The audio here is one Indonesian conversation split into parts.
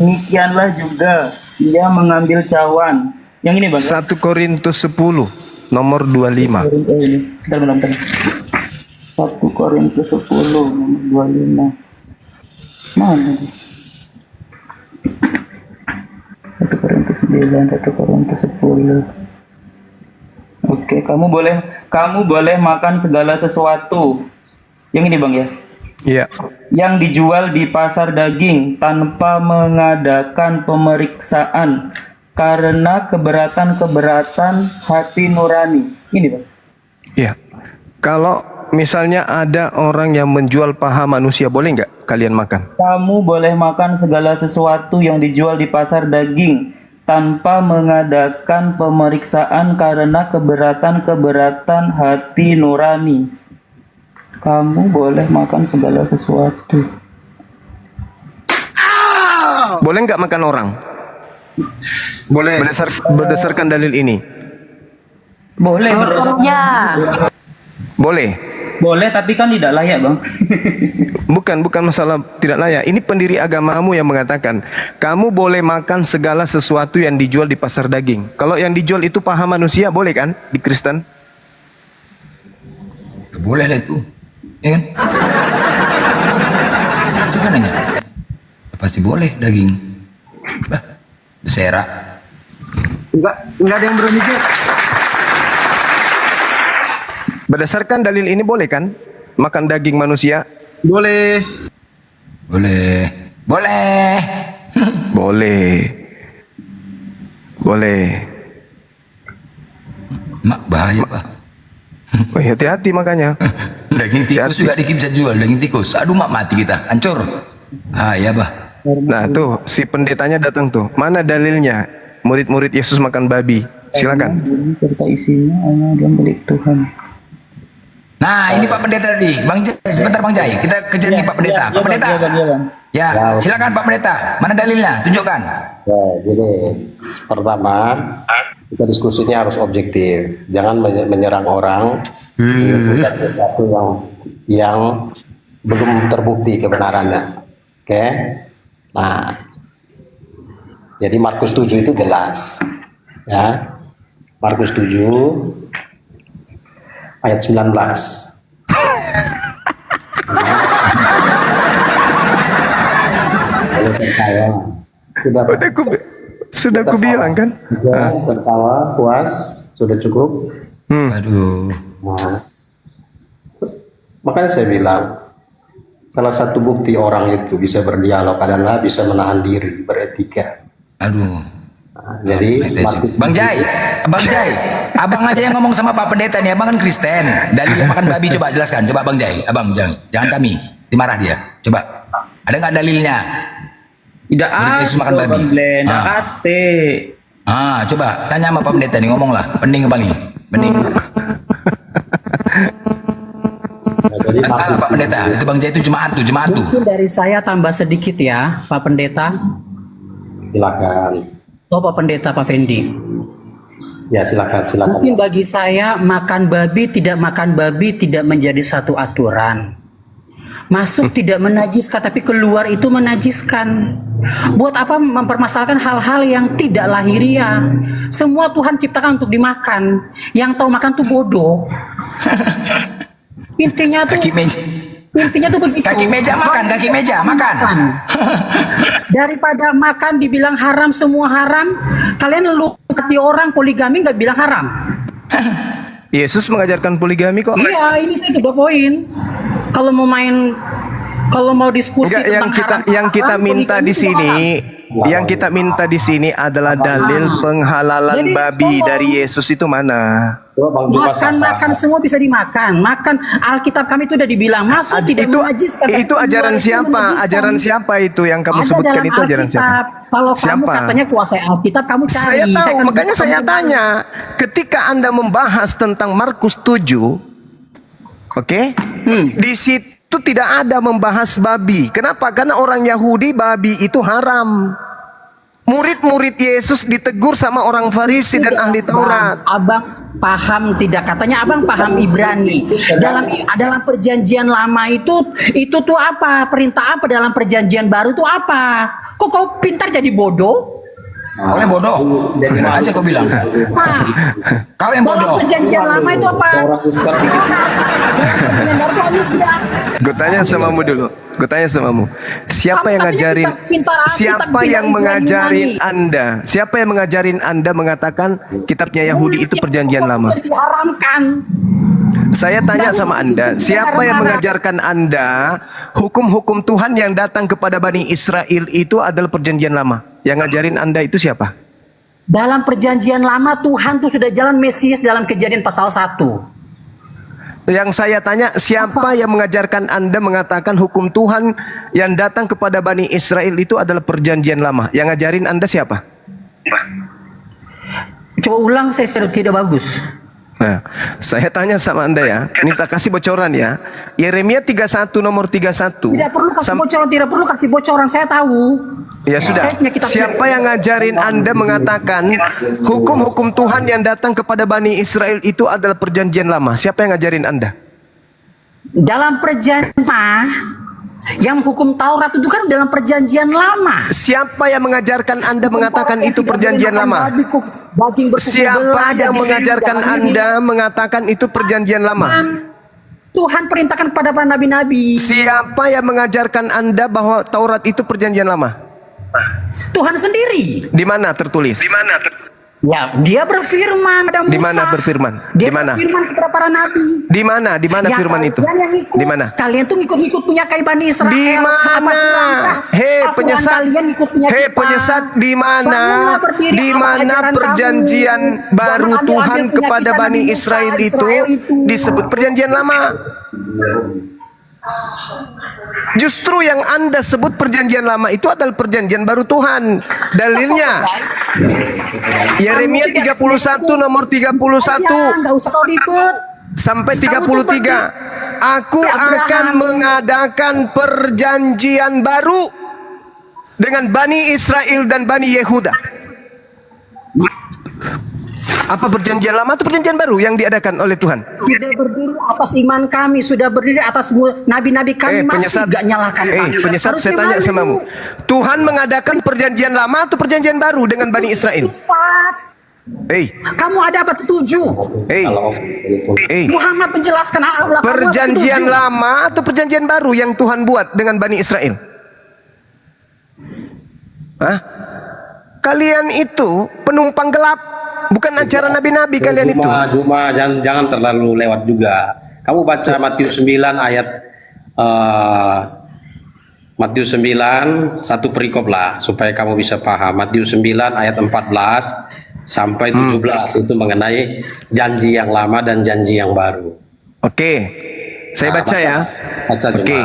Demikianlah juga ia mengambil cawan. Yang ini bang. 1 Korintus 10 nomor 25. Ini. Bentar. 1 Korintus 10 nomor 25. Mana? 1 Korintus 9, 1 Korintus 10. Oke, kamu boleh makan segala sesuatu. Yang ini bang ya. Iya. Yang dijual di pasar daging tanpa mengadakan pemeriksaan karena keberatan hati nurani. Ini bang. Iya. Kalau misalnya ada orang yang menjual paha manusia, boleh nggak kalian makan? Kamu boleh makan segala sesuatu yang dijual di pasar daging tanpa mengadakan pemeriksaan karena keberatan hati nurani. Kamu boleh makan segala sesuatu. Boleh nggak makan orang? Boleh. Berdasarkan dalil ini. Boleh Ya. Boleh. Boleh, tapi kan tidak layak bang. Bukan masalah tidak layak. Ini pendiri agamamu yang mengatakan kamu boleh makan segala sesuatu yang dijual di pasar daging. Kalau yang dijual itu paha manusia, boleh kan di Kristen? Boleh lah itu. Ya kan? Itu kan nanya. Pasti boleh daging. Bah, bersera. Enggak ada yang berani jawab. Berdasarkan dalil ini boleh kan makan daging manusia? Boleh. Boleh. Boleh. Boleh. Boleh. Mak bahaya pak. Oh, hati-hati makanya. Daging tikus juga bisa jual. Daging tikus. Aduh mak mati kita. Hancur. Ah ya bah. Nah tuh si pendetanya datang tuh. Mana dalilnya? Murid-murid Yesus makan babi. Silakan. Ini cerita isinya hanya dia milik Tuhan. Nah ini Pak Pendeta tadi. Bang Jai, sebentar Bang Jai. Kita kejar nih Pak Pendeta. Pak Pendeta. Ya, silakan Pak Pendeta. Mana dalilnya? Tunjukkan. Ya, jadi pertama kita diskusinya harus objektif, jangan menyerang orang dengan sesuatu yang belum terbukti kebenarannya. Oke? Nah, jadi Markus 7 itu jelas, ya. Markus 7 ayat 19. Sudah ku bilang kan? Tertawa, puas, sudah cukup. Aduh. Nah, makanya saya bilang, salah satu bukti orang itu bisa berdialog adalah bisa menahan diri, beretika. Aduh. Nah, jadi Bang Jai, abang aja yang ngomong sama Pak Pendeta nih. Abang kan Kristen. Dalil makan babi coba jelaskan. Coba Bang Jai, abang jangan kami. Dimarah dia. Coba. Ada nggak dalilnya? Tidak Yesus makan babi. Coba tanya sama Pak Pendeta nih, ngomonglah. Pening paling. Pening. jadi Pak Pendeta, itu Bang Jai itu jemaat tuh. Mungkin dari saya tambah sedikit ya, Pak Pendeta. silakan. Oh, Pak Pendeta, Pak Fendi. Ya silakan. Mungkin bagi saya makan babi tidak menjadi satu aturan. Masuk tidak menajiskan, tapi keluar itu menajiskan. Buat apa mempermasalahkan hal-hal yang tidak lahiriah? Semua Tuhan ciptakan untuk dimakan. Yang tahu makan tuh bodoh. Intinya tuh begitu. Kaki meja makan. Daripada makan dibilang haram, semua haram. Kalian lu di orang poligami nggak bilang haram. Yesus mengajarkan poligami kok. Iya, ini saya tiga poin. Kalau mau diskusi Enggak, tentang yang kita minta di sini, adalah dalil penghalalan Jadi, babi dari Yesus itu mana? Makan semua bisa dimakan. Makan Alkitab kami itu udah dibilang masuk tidak menajiskan. Itu ajaran siapa? Ajaran siapa itu yang kamu sebutkan itu ajaran siapa? Kalau kamu katanya kuasai Alkitab, kamu cari. Saya tahu, makanya saya tanya. Ketika Anda membahas tentang Markus 7, oke? Di situ tidak ada membahas babi. Kenapa? Karena orang Yahudi babi itu haram. Murid-murid Yesus ditegur sama orang Farisi dan ahli Taurat. Abang paham tidak? Katanya abang paham Ibrani. Dalam perjanjian lama itu tuh apa? Perintah apa dalam perjanjian baru itu apa? Kok kau pintar jadi bodoh? Oleh bodoh. Terima aja kau bilang. Nah, Kau yang dalam bodoh. perjanjian lama itu apa? Orang Ustaz. Perjanjian baru itu apa? Gue tanya samamu dulu. Gue tanya samamu. Siapa Kamu yang tapi ngajarin? pintar tapi Siapa tidak yang mengajarin Yunani. Anda? Siapa yang mengajarin Anda mengatakan kitabnya Yahudi itu perjanjian lama? Diharamkan. Saya tanya sama Anda, siapa yang mengajarkan Anda hukum-hukum Tuhan yang datang kepada Bani Israel itu adalah perjanjian lama? Yang ngajarin Anda itu siapa? Dalam perjanjian lama Tuhan tuh sudah jalan Mesias dalam Kejadian pasal 1. Yang saya tanya, siapa yang mengajarkan Anda mengatakan hukum Tuhan yang datang kepada Bani Israel itu adalah perjanjian lama? Yang ngajarin Anda siapa? Coba ulang, saya tidak bagus. Nah, saya tanya sama Anda ya, minta kasih bocoran ya. Yeremia 31 nomor 31. Tidak perlu kasih bocoran, tidak perlu kasih bocoran, saya tahu. Ya sudah. Saya punya kitab Siapa yang ngajarin Anda mengatakan hukum-hukum Tuhan yang datang kepada Bani Israel itu adalah perjanjian lama? Siapa yang ngajarin Anda? Dalam perjanjian yang hukum Taurat itu kan dalam perjanjian lama. Siapa yang mengajarkan Anda mengatakan itu perjanjian lama? Siapa yang mengajarkan Anda mengatakan itu perjanjian lama? Tuhan perintahkan kepada para nabi-nabi. Siapa yang mengajarkan Anda bahwa Taurat itu perjanjian lama? Tuhan sendiri. Di mana tertulis? Ya, dia berfirman pada Musa. Di mana berfirman? Dia Di mana? berfirman kepada para nabi. Di mana? Di mana Ya, firman itu? kalian yang ikut. Di mana? Kalian tuh ngikut-ngikut punya kai Bani Israel. Di mana? Hei penyesat, hei penyesat, di mana? Di mana perjanjian baru Tuhan kepada Bani Israel itu disebut perjanjian lama? Justru yang Anda sebut perjanjian lama itu adalah perjanjian baru Tuhan. Dalilnya Yeremia 31 nomor 31 Enggak usah kau ribet. sampai 33. Aku akan mengadakan perjanjian baru dengan Bani Israel dan Bani Yehuda. Apa perjanjian lama atau perjanjian baru yang diadakan oleh Tuhan? Sudah berdiri atas iman kami, sudah berdiri atas nabi-nabi kami, masih gak nyalakan kami. Penyesat, saya tanya samamu. Tuhan mengadakan perjanjian lama atau perjanjian baru dengan Bani Israel? Kamu ada apa tujuh? Muhammad menjelaskan Allah. Perjanjian lama atau perjanjian baru yang Tuhan buat dengan Bani Israel? Hah? Kalian itu penumpang gelap. Bukan acara nabi-nabi kalian itu. Juma, jangan terlalu lewat juga. Kamu baca Matius 9 ayat Matius 9 satu perikop lah supaya kamu bisa paham. Matius 9 ayat 14 sampai 17 itu mengenai janji yang lama dan janji yang baru. Oke. Saya baca ya. Baca Juma. Oke.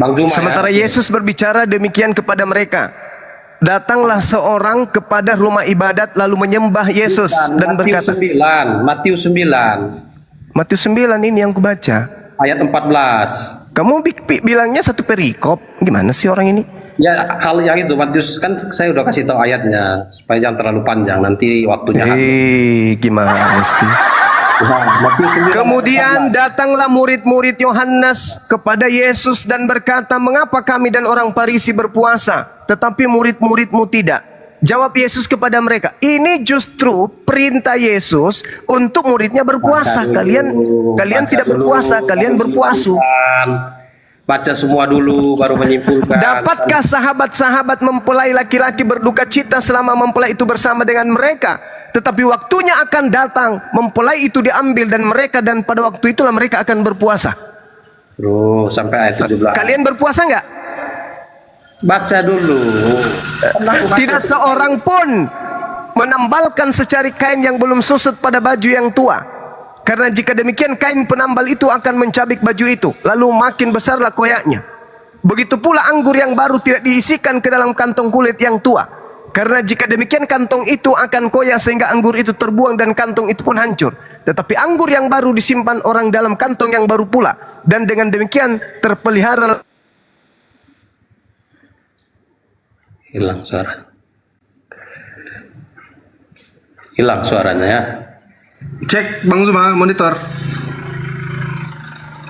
Bang Juma. Sementara ya. Yesus berbicara demikian kepada mereka. Datanglah seorang kepada rumah ibadat lalu menyembah Yesus dan berkata, Matius 9 Matius 9 ini yang kubaca ayat 14. Kamu bilangnya satu perikop. Gimana sih orang ini? Ya hal yang itu Matius kan saya udah kasih tahu ayatnya supaya jangan terlalu panjang nanti waktunya. Gimana sih? Kemudian datanglah murid-murid Yohanes kepada Yesus dan berkata, mengapa kami dan orang Farisi berpuasa, tetapi murid-muridmu tidak? Jawab Yesus kepada mereka, ini justru perintah Yesus untuk muridnya berpuasa. Kalian tidak berpuasa, kalian berpuasu. Baca semua dulu baru menyimpulkan. Dapatkah sahabat-sahabat mempelai laki-laki berduka cita selama mempelai itu bersama dengan mereka? Tetapi waktunya akan datang, mempelai itu diambil dan pada waktu itulah mereka akan berpuasa. Terus sampai ayat 17. Kalian berpuasa nggak? Baca dulu. Tidak seorang pun menambalkan secari kain yang belum susut pada baju yang tua. Karena jika demikian kain penambal itu akan mencabik baju itu, lalu makin besarlah koyaknya. Begitu pula anggur yang baru tidak diisikan ke dalam kantong kulit yang tua. Karena jika demikian kantong itu akan koyak sehingga anggur itu terbuang dan kantong itu pun hancur. Tetapi anggur yang baru disimpan orang dalam kantong yang baru pula. Dan dengan demikian terpelihara. Hilang suara. Hilang suaranya ya. Cek Bang Zuma monitor.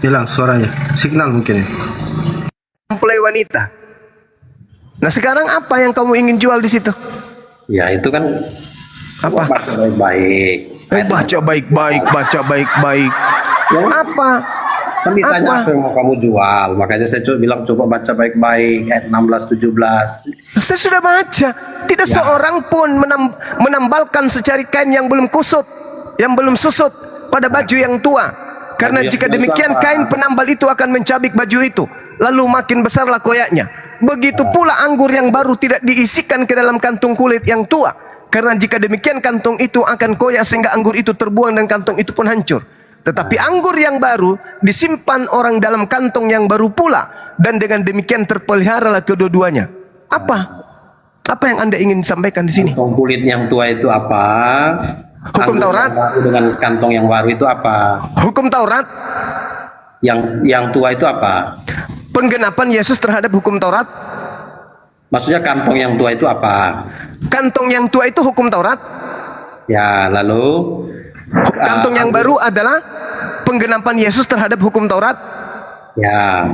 Hilang suaranya. Signal mungkin ya. Mempelai wanita. Nah sekarang apa yang kamu ingin jual di situ? Ya itu kan Apa? baca baik-baik. Baca baik-baik, baca baik-baik. Apa? Kan ditanya Apa? apa yang mau kamu jual, makanya saya bilang coba baca baik-baik ayat 16-17. Saya sudah baca. Tidak seorang pun menambalkan secari kain yang belum kusut, yang belum susut pada baju yang tua. Karena Baju yang jika tua itu demikian apa? kain penambal itu akan mencabik baju itu, lalu makin besarlah koyaknya. Begitu pula anggur yang baru tidak diisikan ke dalam kantung kulit yang tua. Karena jika demikian kantung itu akan koyak sehingga anggur itu terbuang dan kantung itu pun hancur. Tetapi anggur yang baru disimpan orang dalam kantong yang baru pula, dan dengan demikian terpeliharalah kedua-duanya. Apa? Apa yang Anda ingin sampaikan di sini? Kantong kulit yang tua itu apa? Hukum Anggur Taurat? yang baru dengan kantong yang baru itu apa? Hukum Taurat, Yang tua itu apa? penggenapan Yesus terhadap hukum Taurat. Maksudnya kantong yang tua itu apa? Kantong yang tua itu hukum Taurat. Ya, lalu Kantong yang baru adalah penggenapan Yesus terhadap hukum Taurat. ya.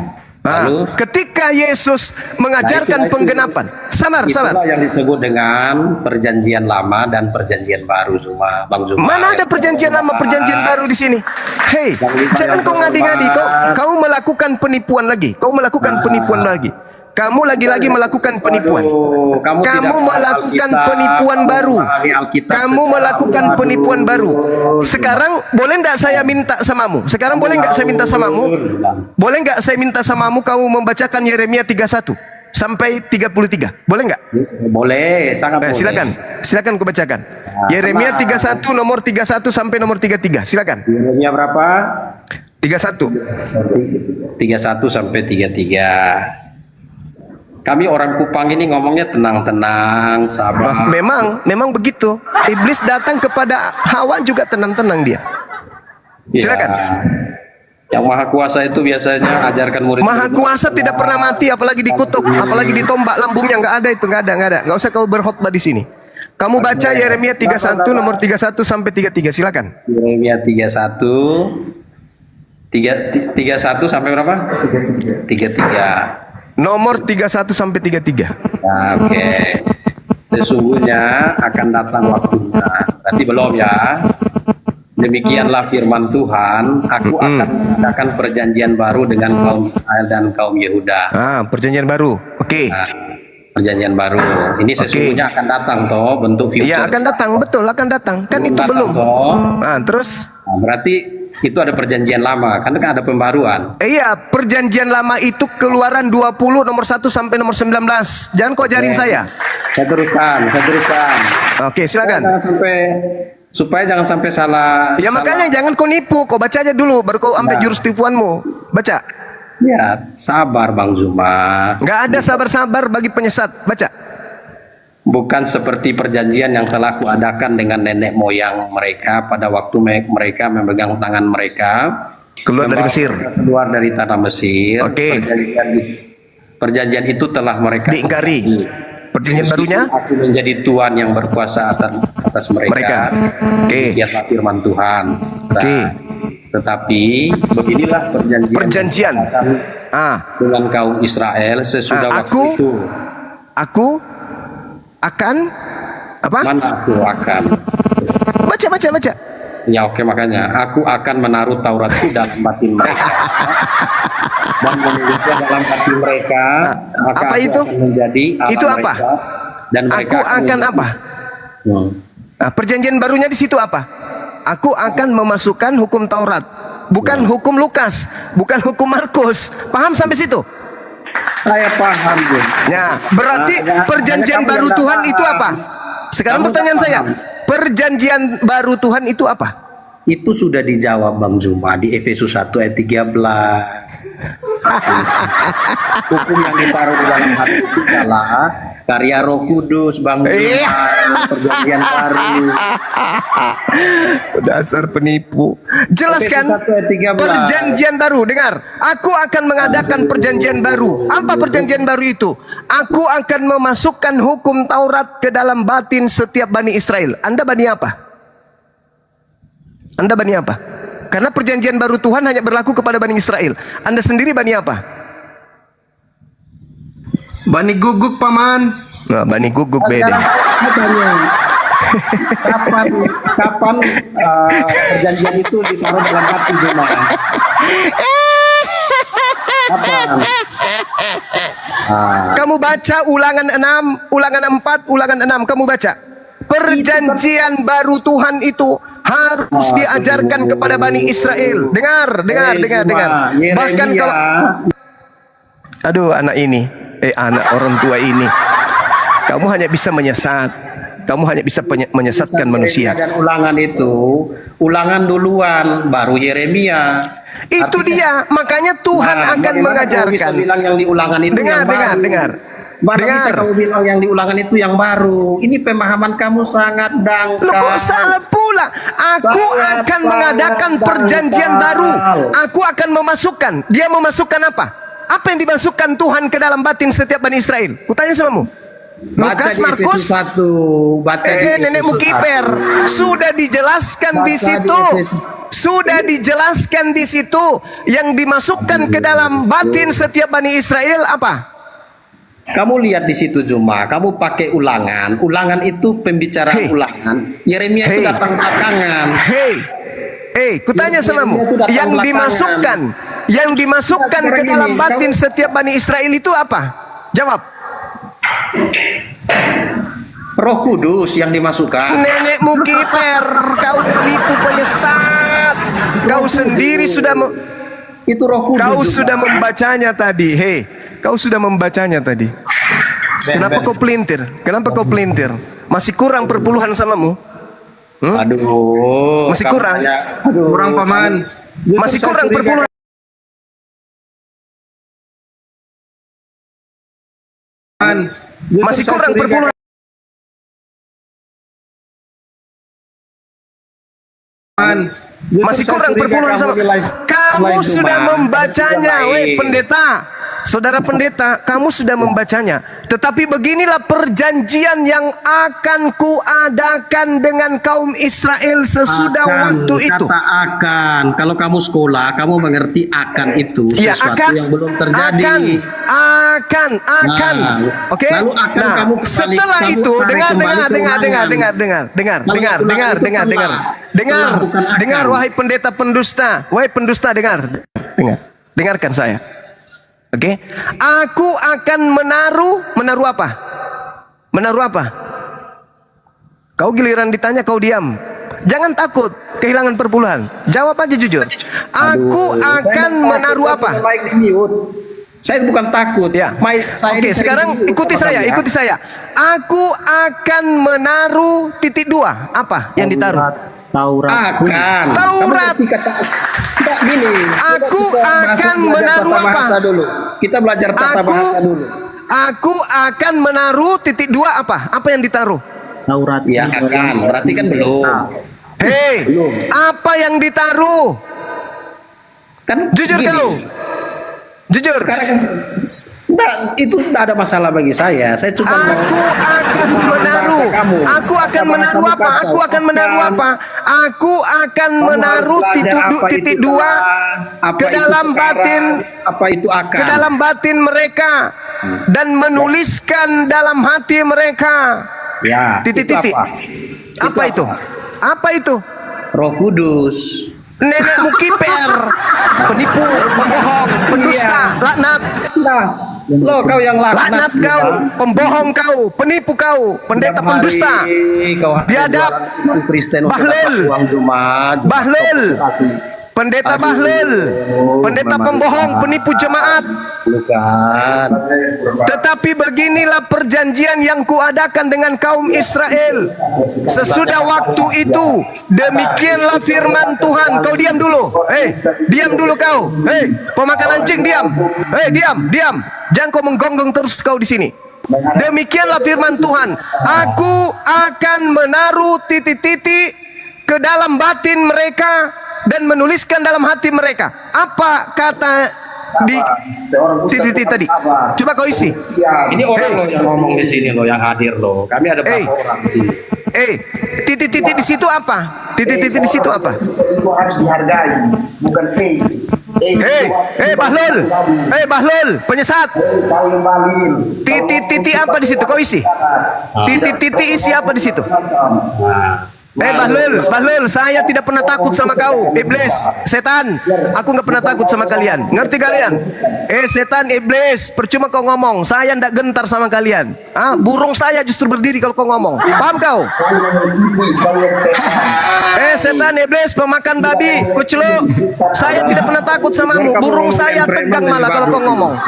Lalu Ketika Yesus mengajarkan itu. penggenapan, sabar. itulah yang disebut dengan perjanjian lama dan perjanjian baru, Bang Zuma. Mana ada perjanjian lama, perjanjian baru di sini? Hei, jangan kau ngadi-ngadi. Kau melakukan penipuan lagi. Kau melakukan penipuan lagi. Kamu lagi-lagi melakukan penipuan. Aduh, kamu tidak Kamu paham melakukan Alkitab, penipuan kamu baru. memahami Alkitab Kamu secara melakukan baru. penipuan baru. Sekarang boleh enggak saya minta samamu? Sekarang boleh enggak saya minta samamu? Boleh enggak saya minta samamu kamu membacakan Yeremia 31 sampai 33? Boleh enggak? Boleh, sangat boleh. Silakan. Silakan ku bacakan. Yeremia 31 nomor 31 sampai nomor 33. Silakan. Yeremia berapa? 31. 31 sampai 33. Kami orang Kupang ini ngomongnya tenang-tenang, sabar. Memang begitu. Iblis datang kepada Hawa juga tenang-tenang dia. Ya. Silakan. Yang Maha Kuasa itu biasanya ajarkan murid. Maha Kuasa tidak pernah mati, apalagi dikutuk, apalagi ditombak lambungnya, nggak ada itu, nggak ada. Nggak usah kau berkhotbah di sini. Kamu baca Yeremia 31 nomor 31 sampai 33. Silakan. Yeremia 31 sampai berapa? 33. Nomor 31 sampai 33. Nah, oke. Sesungguhnya akan datang waktunya. Tapi belum ya. Demikianlah firman Tuhan, aku akan mengadakan perjanjian baru dengan kaum Israel dan kaum Yehuda. Perjanjian baru. Oke. Nah, perjanjian baru. Ini sesungguhnya akan datang toh, bentuk future. Iya, akan datang, betul, akan datang. Kan itu datang, belum. toh. Terus Nah, berarti itu ada perjanjian lama, kan ada pembaruan. iya, perjanjian lama itu Keluaran 20 nomor 1 sampai nomor 19. Jangan kau ajarin saya. Saya teruskan. Oke, silakan. Supaya jangan sampai salah. Ya makanya jangan kau nipu, kau baca aja dulu baru kau ambil jurus tipuanmu. Baca. Ya, sabar Bang Zuma. Nggak ada sabar-sabar bagi penyesat. Baca. Bukan seperti perjanjian yang telah kuadakan dengan nenek moyang mereka pada waktu mereka memegang tangan mereka Keluar dari membawa Mesir. mereka keluar dari tanah Mesir. Oke. Perjanjian itu telah mereka Diingkari. Perjanjian Meskipun barunya aku menjadi Tuhan yang berkuasa atas mereka. Oke. Demikianlah firman Tuhan. Oke. Tetapi beginilah Perjanjian. dengan kaum Israel sesudah waktu itu. Aku akan apa? Mana aku akan? Baca. Ya oke, makanya aku akan menaruh Tauratku dalam batin mereka dan menulisnya dalam hati mereka. Maka apa aku itu? akan menjadi Allah Itu apa? mereka, dan mereka Aku akan menjadi- apa? Perjanjian barunya di situ apa? Aku akan memasukkan hukum Taurat, bukan hukum Lukas, bukan hukum Markus. Paham sampai situ? Saya paham, Bun. Ya, berarti perjanjian baru Tuhan itu apa? Sekarang pertanyaan saya, perjanjian baru Tuhan itu apa? Itu sudah dijawab Bang Zuma di Efesus 1 ayat 13. Hukum yang ditaruh di dalam hati itu adalah karya Roh Kudus, Bang Zuman, perjanjian baru. Dasar penipu. Jelaskan Efesus 1 ayat 13. perjanjian baru. Dengar, aku akan mengadakan perjanjian baru. Apa perjanjian baru itu? Aku akan memasukkan hukum Taurat ke dalam batin setiap Bani Israel. Anda Bani apa? Anda Bani apa? Karena perjanjian baru Tuhan hanya berlaku kepada Bani Israel. Anda sendiri Bani apa? Bani guguk paman. Nah, Bani Guguk beda. Saya tanya, kapan perjanjian itu ditaruh dalam hati jemaah? Kapan? Kamu baca ulangan 6, ulangan 4, ulangan 6. Kamu baca. Perjanjian baru Tuhan itu harus diajarkan kepada Bani Israel. Dengar. Bahkan kalau aduh anak ini, anak orang tua ini, kamu hanya bisa menyesat. Kamu hanya bisa menyesatkan manusia. Dan ulangan itu, ulangan duluan, baru Yeremia. Itu dia, makanya Tuhan akan bagaimana kamu bisa mengajarkan. bilang yang di ulangan itu yang baru? Dengar. Mana bisa kamu bilang yang di ulangan itu yang baru? Ini pemahaman kamu sangat dangkal. Loh, kok salah pula? Aku Sangat, akan sangat mengadakan perjanjian dangkal. baru. Aku akan memasukkan. Dia memasukkan apa? Apa yang dimasukkan Tuhan ke dalam batin setiap Bani Israel? Kutanya samamu. Baca Lukas, di Markus, Efesus 1, baca di nenek Efesus Mukiper 1. sudah dijelaskan di Baca di situ. Efesus. Sudah dijelaskan di situ yang dimasukkan ke dalam batin setiap Bani Israel apa? Kamu lihat di situ Zuma, kamu pakai ulangan. Ulangan itu pembicaraan ulangan. Yeremia itu datang belakangan. Kutanya samamu, Yeremia itu datang yang belakangan. dimasukkan ke Sekarang dalam ini, batin setiap Bani Israel itu apa? Jawab. Roh Kudus yang dimasukkan. Nenekmu kiper, kau tipu penyesat. Kau sendiri sudah Itu Roh Kudus. kau juga. sudah membacanya tadi. Kau sudah membacanya tadi. Kenapa kau pelintir? Kenapa kau pelintir? Masih kurang perpuluhan samamu? Aduh. Masih kamu kurang? Kurang paman. Masih kurang perpuluhan? Masih kurang perpuluhan? Masih kurang perpuluhan sama. Kamu sudah membacanya, weh pendeta. Saudara pendeta, kamu sudah membacanya. Tetapi beginilah perjanjian yang akan kuadakan dengan kaum Israel sesudah waktu itu. Kata akan. Kalau kamu sekolah, kamu mengerti akan itu Ya, sesuatu yang belum terjadi. Akan. Oke. Lalu akan kamu kembali. Setelah kamu itu, tarik kembali ke ulangan. dengar, wahai pendeta pendusta, dengarkan saya. Oke, aku akan menaruh apa? Menaruh apa? Kau giliran ditanya kau diam. Jangan takut kehilangan perpuluhan. Jawab aja jujur. Aku akan menaruh apa? Saya bukan takut. Ya. Oke, sekarang ikuti saya. Aku akan menaruh titik 2. Apa yang ditaruh? Taurat. Taurat. Tidak gini. Aku akan menaruh apa? Kita belajar tata bahasa dulu. Aku akan menaruh titik 2 apa? Apa yang ditaruh? Taurat. Ya akan. Berarti kan belum. Belum. Apa yang ditaruh? Kan Jujur gini. kau. Jujur. Sekarang itu tidak ada masalah bagi saya. Saya cuma Aku akan menaruh. Aku akan menaruh apa? Aku akan menaruh apa? Aku akan menaruh titik 2 ke dalam batin. Apa itu akan? Ke dalam batin mereka dan menuliskan dalam hati mereka. Ya. Titik-titik. Apa itu? Apa itu? Roh Kudus. Nenekmu kiper, penipu, pembohong, pendusta, laknat. Nah, lo kau yang Laknat kau, pembohong kau, penipu kau, pendeta pendusta. Kau Biadab, Kristen Bahlil, uang Jumat, Bahlil, Pendeta Bahlul, pendeta pembohong, penipu jemaat. Bukan. Tetapi beginilah perjanjian yang kuadakan dengan kaum Israel sesudah waktu itu. Demikianlah firman Tuhan. Kau diam dulu. Diam dulu kau. Pemakan anjing, diam. Diam. Jangan kau menggonggong terus kau di sini. Demikianlah firman Tuhan. Aku akan menaruh titik-titik ke dalam batin mereka dan menuliskan dalam hati mereka. Apa kata di titik-titik tadi? Coba kau isi. Ini orang loh yang ngomong di sini loh, yang hadir loh. Kami ada berapa orang di sini? Titik-titik di situ apa? Titik-titik di situ apa? Itu harus dihargai, bukan Bahlul, penyesat. kau yang balil. Titik-titik apa di situ? Kau isi. Titik-titik isi apa di situ? Bahlul, saya tidak pernah takut sama kau, iblis, setan. Aku nggak pernah takut sama kalian. Ngerti kalian? Setan, iblis, percuma kau ngomong. Saya ndak gentar sama kalian. Burung saya justru berdiri kalau kau ngomong. Paham kau? Setan, iblis, pemakan babi, kucluk. Saya tidak pernah takut samamu. Burung saya tegang malah kalau kau ngomong.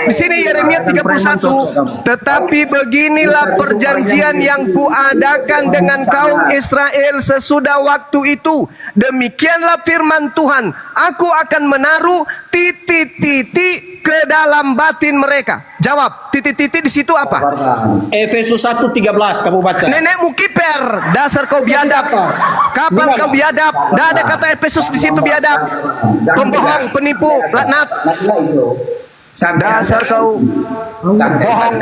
Di sini Yeremia 31. Tetapi beginilah perjanjian yang kuadakan dengan kaum Israel sesudah waktu itu. Demikianlah firman Tuhan. Aku akan menaruh titik-titik ke dalam batin mereka. Jawab, titik-titik di situ apa? Efesus 1:13 kamu baca. Nenekmu kiper, dasar kau biadab. Kapan kau biadab? Tidak ada kata Efesus di situ biadab. Pembohong, penipu, laknat. Dasar kau bohong.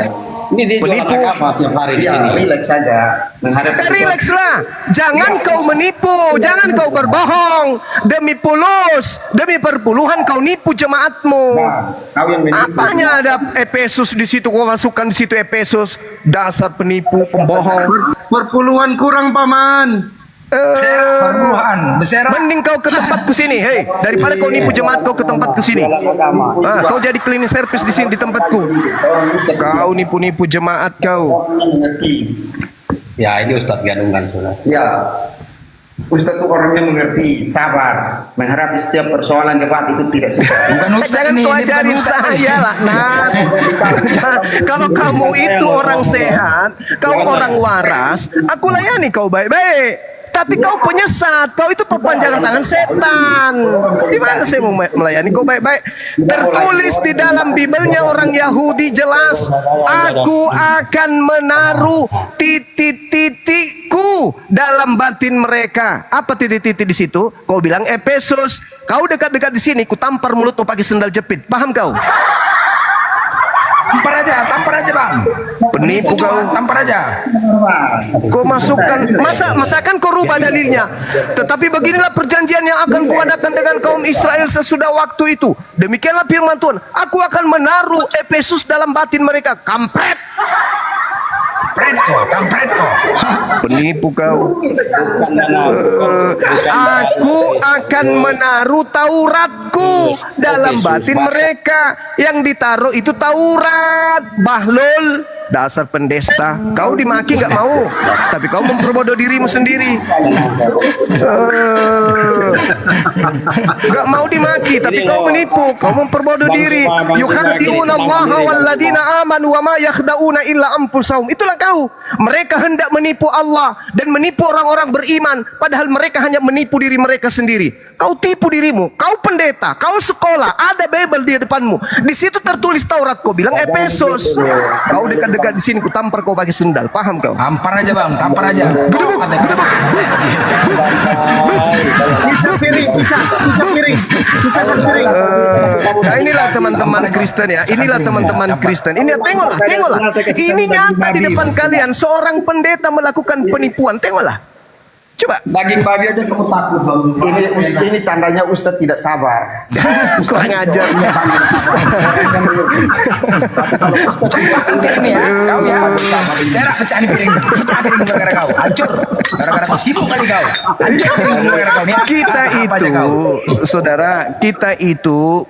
Ini dia jualan Penipu. agama tiap hari di sini. Relax saja. Menghadapi Rilekslah, jangan kau menipu, jangan kau berbohong. Demi pulus, demi perpuluhan kau nipu jemaatmu. Kau yang menipu. Apanya ada Efesus di situ? Kau masukkan di situ Efesus. Dasar penipu, pembohong. Perpuluhan kurang paman. Perpuluhan besar. Mending kau ke tempatku sini, daripada kau nipu jemaat kau ke tempatku sini. Kau jadi cleaning service di sini di tempatku. Kau nipu-nipu jemaat kau. Mengerti. Ya, ini Ustadz Gadungan sudah. Ya. Ustaz itu orangnya mengerti, sabar, menghadapi setiap persoalan debat itu tidak seperti. Bukan Ustaz Jangan ini, kau ini bukan ajarin Ustaz ini. saya lah, Kalau kamu itu orang sehat, kau orang waras, aku layani kau baik-baik. Tapi kau penyesat, kau itu perpanjangan tangan setan. Di mana saya mau melayani kau baik-baik? Tertulis di dalam Bibelnya orang Yahudi jelas, aku akan menaruh titik-titikku dalam batin mereka. Apa titik-titik di situ? Kau bilang Efesus. Kau dekat-dekat di sini, ku tampar mulutmu pakai sendal jepit. Paham kau? Tampar aja bang. Penipu kau. Tampar aja. Kau masukkan, masakan kau rubah dalilnya. Tetapi beginilah perjanjian yang akan kuadakan dengan kaum Israel sesudah waktu itu. Demikianlah firman Tuhan. Aku akan menaruh Efesus dalam batin mereka. Kampret. Kampret kok. Penipu kau. Aku akan menaruh Tauratku dalam batin mereka. Yang ditaruh itu Taurat. Bahlul, dasar pendesta. Kau dimaki gak mau, tapi kau memperbodoh dirimu sendiri. Gak mau dimaki, tapi kau menipu. Kau memperbodoh diri. Yukhadi'una Allah walladina amanu wa ma yakhda'una illa anfusahum. Itulah kau. Mereka hendak menipu Allah dan menipu orang-orang beriman, padahal mereka hanya menipu diri mereka sendiri. Kau tipu dirimu. Kau pendeta, kau sekolah, ada Bible di depanmu. Di situ tertulis Taurat. Kau bilang Efesus. Kau dekat-dekat di sini, ku tampar kau pakai sendal. Paham kau? Tampar aja bang, tampar aja. Pica piring. Nah inilah teman-teman Kristen ya. Inilah teman-teman Kristen. Ini tengoklah. Ini nyata di depan kalian. Seorang pendeta melakukan penipuan. Tengoklah. Coba. Daging babi aja kamu takut bang. Ini tandanya Ustaz tidak sabar. Kurang ajar. Piring nih ya, kau ya. Serak pecah nih piring. Pecah piring gara-gara kau. Hancur. Gara-gara kau sibuk kali kau. Hancur piring gara-gara kau. Kita itu, saudara, kita itu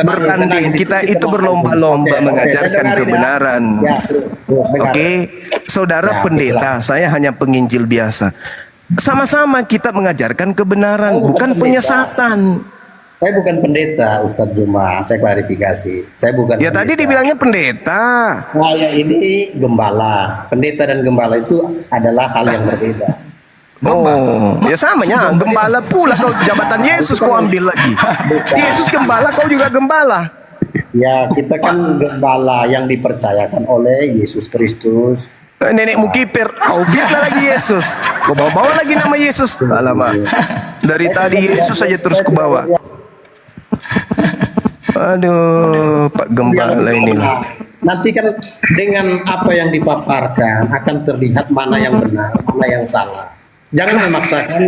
bertanding, kita itu berlomba-lomba mengajarkan kebenaran. Oke, saudara pendeta, saya hanya penginjil biasa. Sama-sama kita mengajarkan kebenaran, Oh, bukan bukan penyesatan. Saya bukan pendeta, Ustadz Juma. Saya klarifikasi. Saya bukan. Ya tadi dibilangnya pendeta. Saya ini gembala. Pendeta dan gembala itu adalah hal yang berbeda. Oh, ya samanya. Gembala pula kau, jabatan Yesus kau ambil lagi. Yesus gembala, kau juga gembala. Ya, kita kan gembala yang dipercayakan oleh Yesus Kristus. Nenekmu kiper, kau biarlah lagi Yesus. Kau bawa-bawa lagi nama Yesus. Alamak. Dari tadi Yesus saja terus ku bawa. Aduh, Pak Gembala ini. Nanti kan dengan apa yang dipaparkan akan terlihat mana yang benar, mana yang salah. Jangan memaksakan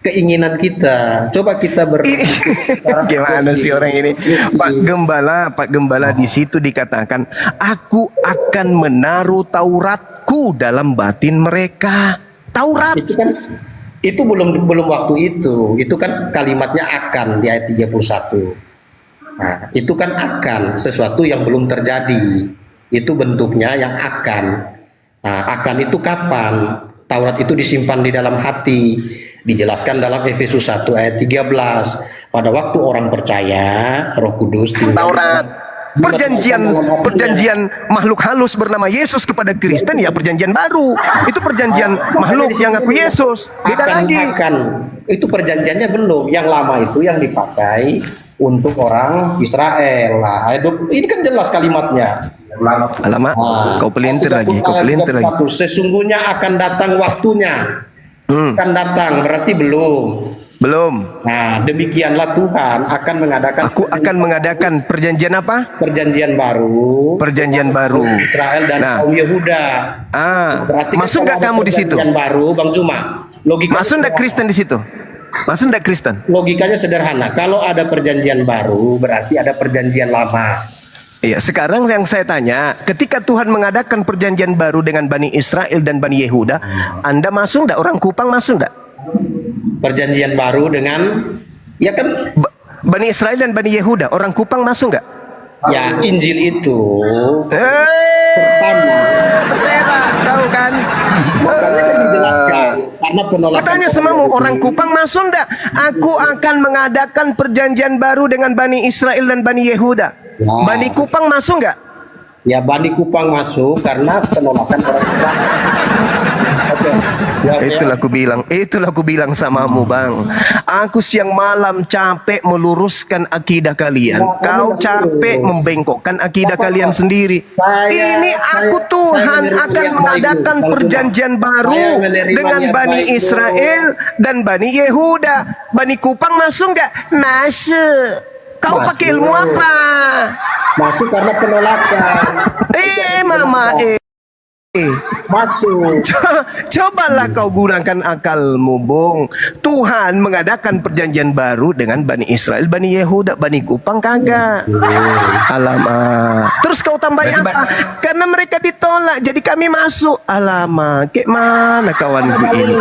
keinginan kita. Coba kita Gimana sih orang ini? Pak Gembala di situ dikatakan, aku akan menaruh Tauratku dalam batin mereka. Taurat. Itu kan itu belum waktu itu. Itu kan kalimatnya akan di ayat 31. Nah, itu kan akan sesuatu yang belum terjadi. Itu bentuknya yang akan. Nah, akan itu kapan? Taurat itu disimpan di dalam hati. Dijelaskan dalam Efesus 1 ayat 13. Pada waktu orang percaya, Roh Kudus tinggal. Taurat. Perjanjian makhluk halus bernama Yesus kepada Kristen, ya perjanjian baru. Itu perjanjian makhluk yang ngaku Yesus. Beda lagi. Itu perjanjiannya belum. Yang lama itu yang dipakai untuk orang Israel. Nah, ini kan jelas kalimatnya. Alamak, kau pelintir lagi, kau pelintir lagi. Sesungguhnya akan datang waktunya. Akan datang berarti belum. Nah, demikianlah Tuhan akan mengadakan. Aku akan mengadakan perjanjian apa? Perjanjian baru. Perjanjian baru. Israel dan kaum Yehuda. Berarti masuk nggak kamu di situ? Perjanjian baru, Bang Juma. Masuk nggak Kristen di situ? Masuk nggak Kristen? Logikanya sederhana. Kalau ada perjanjian baru, berarti ada perjanjian lama. Iya, sekarang yang saya tanya, ketika Tuhan mengadakan perjanjian baru dengan Bani Israel dan Bani Yehuda, Anda masuk nggak? Orang Kupang masuk nggak? Perjanjian baru dengan, ya kan? Bani Israel dan Bani Yehuda, orang Kupang masuk nggak? Ya, Injil itu pertama. Terserah, tahu kan? Makanya kan dijelaskan. Karena penolakan. Katanya semamu, orang Kupang masuk nggak? Aku akan mengadakan perjanjian baru dengan Bani Israel dan Bani Yehuda. Ya. Bani Kupang masuk nggak? Ya, Bani Kupang masuk karena penolakan orang Islam. Oke. Ya, Itulah aku bilang samamu, Bang. Aku siang malam capek meluruskan akidah kalian. Kau capek membengkokkan akidah kalian sendiri. Ini aku Tuhan akan mengadakan perjanjian baru dengan Bani Israel dan Bani Yehuda. Bani Kupang masuk nggak? Masuk. Kau pakai ilmu apa? Masuk karena penolakan. Mama. Masuk. Cobalah kau gunakan akalmu, Bung. Tuhan mengadakan perjanjian baru dengan Bani Israel, Bani Yehuda, Bani Kupang kagak. Alamak. Terus kau tambah apa? Karena mereka ditolak, jadi kami masuk. Alamak. Kayak mana kawanku ini?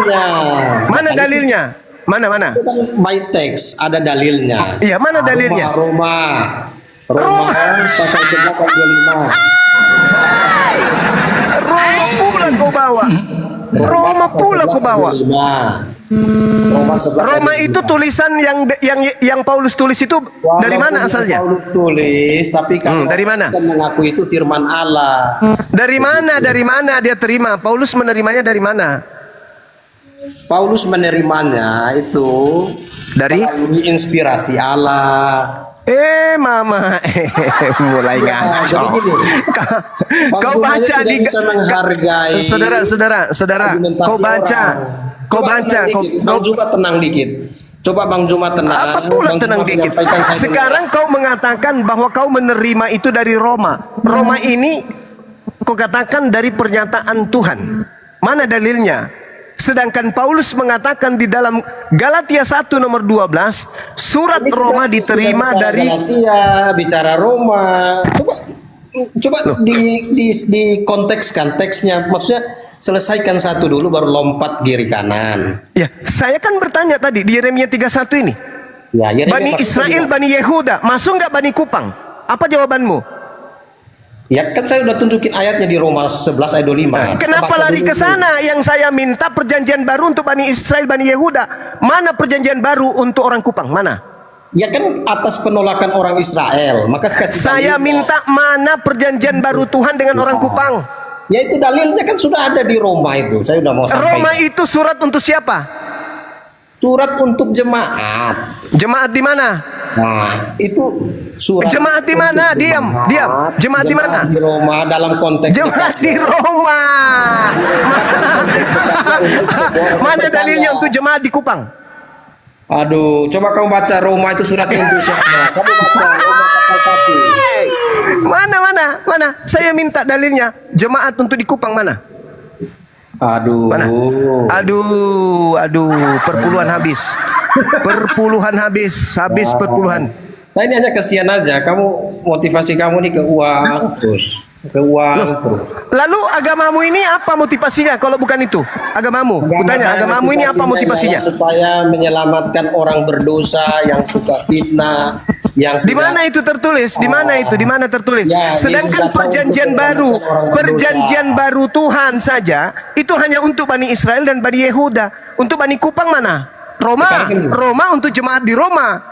Mana dalilnya? Mana? Itu kan by text ada dalilnya. Iya, mana dalilnya? Roma pasal 11 ayat 25. Roma pula kau bawa. Roma pula kau bawa. Roma itu tulisan yang Paulus tulis itu dari mana asalnya? Paulus tulis, tapi kalau dari mana? Mengaku itu firman Allah. Dari mana dia terima? Paulus menerimanya dari mana? Paulus menerimanya itu dari melalui inspirasi Allah. Mama, mulai ngaco. Kau baca di saudara, kau baca, Bang Juma tenang dikit. Coba Bang Juma tenang. Apa pula tenang dikit? Sekarang kau mengatakan bahwa kau menerima itu dari Roma. Roma ini kau katakan dari pernyataan Tuhan. Mana dalilnya? Sedangkan Paulus mengatakan di dalam Galatia 1 nomor 12, surat Roma diterima dari Galatia, bicara Roma. Coba di kontekskan teksnya. Maksudnya selesaikan satu dulu baru lompat kiri kanan. Ya, saya kan bertanya tadi di Yeremia 31 ini. Ya, Bani Israel, Bani Yehuda, masuk nggak Bani Kupang? Apa jawabanmu? Ya kan saya udah tunjukin ayatnya di Roma 11 ayat 25. Kenapa Baca lari dulu ke itu. sana? Yang saya minta perjanjian baru untuk Bani Israel, Bani Yehuda. Mana perjanjian baru untuk orang Kupang? Mana? Ya kan atas penolakan orang Israel. Maka kasih Saya dalilnya. minta mana perjanjian baru Tuhan dengan orang Kupang? Ya itu dalilnya kan sudah ada di Roma itu. Saya udah mau sampaikan. Roma itu surat untuk siapa? Surat untuk jemaat. Jemaat di mana? Nah, itu surat. Jemaat di mana? untuk Diam, diam. Jemaat di mana? Di Roma dalam konteks Jemaat di Roma. Mana dalilnya untuk jemaat di Kupang? Aduh, coba kamu baca Roma itu surat untuk siapa? Kamu baca Roma pasal 1. Mana? Saya minta dalilnya. Jemaat untuk di Kupang mana? Aduh. Mana? Aduh, perpuluhan habis. Habis perpuluhan. Saya ini hanya kasihan aja. Kamu motivasi kamu nih ke uang terus. Lalu agamamu ini apa motivasinya kalau bukan itu? Agamamu. Kutanya, agamamu ini apa motivasinya? Supaya menyelamatkan orang berdosa yang suka fitnah, yang Di mana itu tertulis? Di mana itu? Di mana tertulis? Ya, Sedangkan Yesus datang perjanjian untuk baru, menyelamatkan orang perjanjian baru Tuhan saja itu hanya untuk Bani Israel dan Bani Yehuda. Untuk Bani Kupang mana? Roma untuk jemaat di Roma,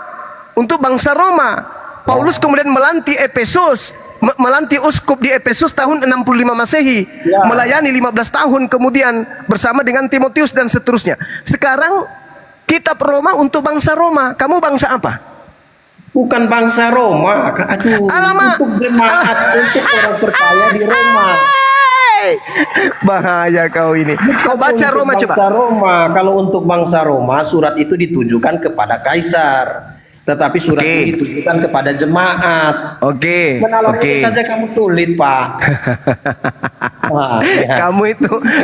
untuk bangsa Roma. Paulus kemudian melantik Efesus, melantik uskup di Efesus tahun 65 Masehi, melayani 15 tahun kemudian bersama dengan Timotius dan seterusnya. Sekarang kitab Roma untuk bangsa Roma. Kamu bangsa apa? bukan bangsa Roma. Aduh, Alamak. untuk jemaat untuk orang percaya di Roma. Bahaya kau ini. Kau baca Untuk Roma coba. bangsa Roma. Kalau untuk bangsa Roma, surat itu ditujukan kepada kaisar. Tetapi surat ini ditujukan kepada jemaat. Oke. Menalarnya saja kamu sulit, Pak. Wah, ya.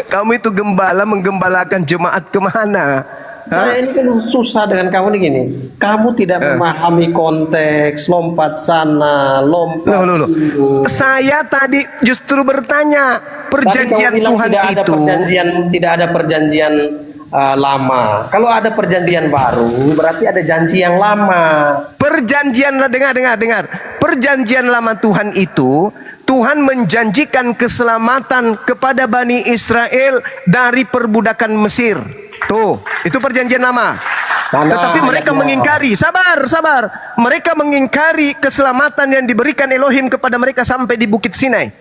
Kamu itu gembala menggembalakan jemaat kemana? Saya ini kan susah dengan kamu nih gini. Kamu tidak memahami konteks, lompat sana, lompat Loh. sini. Saya tadi justru bertanya perjanjian Tadi kamu bilang Tuhan itu. tidak ada perjanjian lama. Kalau ada perjanjian baru, berarti ada janji yang lama. Perjanjian, dengar. Perjanjian lama Tuhan itu, Tuhan menjanjikan keselamatan kepada Bani Israel dari perbudakan Mesir. Tuh, itu perjanjian lama. Tetapi mereka mengingkari, sabar. Mereka mengingkari keselamatan yang diberikan Elohim kepada mereka sampai di Bukit Sinai.